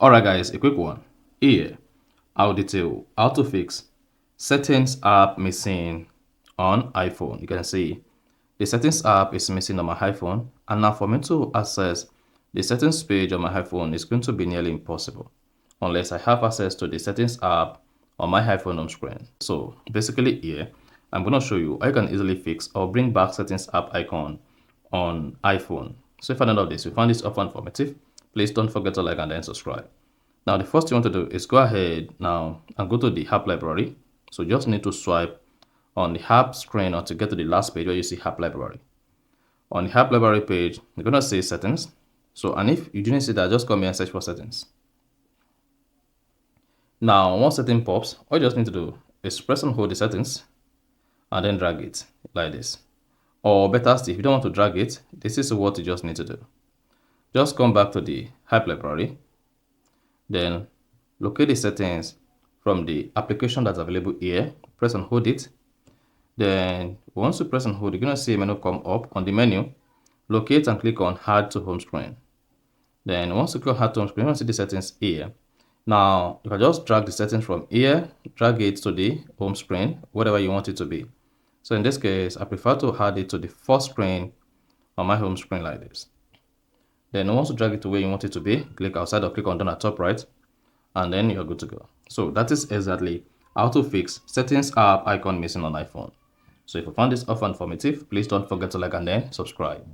Alright guys, a quick one. Here, I'll detail how to fix settings app missing on iPhone. You can see the settings app is missing on my iPhone, and now for me to access the settings page on my iPhone is going to be nearly impossible unless I have access to the settings app on my iPhone home screen. So basically here, I'm going to show you how you can easily fix or bring back settings app icon on iPhone. So if at the end of this, you found this offer informative, please don't forget to like and then subscribe. Now the first thing you want to do is go ahead now and go to the app library. So you just need to swipe on the app screen or to get to the last page where you see app library. On the app library page, you're going to see settings. So, and if you didn't see that, just come here and search for settings. Now, once setting pops, all you just need to do is press and hold the settings and then drag it like this. Or better still, if you don't want to drag it, this is what you just need to do. Just come back to the app library, then locate the settings from the application that's available here, press and hold it. Then once you press and hold, you're going to see a menu come up. On the menu, locate and click on Add to Home Screen. Then once you click on Add to Home Screen, you're going to see the settings here. Now, you can just drag the settings from here, drag it to the home screen, whatever you want it to be. So in this case, I prefer to add it to the first screen on my home screen like this. Then once you drag it to where you want it to be, click outside or click on done at top right, and then you're good to go. So that is exactly how to fix settings app icon missing on iPhone. So if you found this offer informative, please don't forget to like and then subscribe.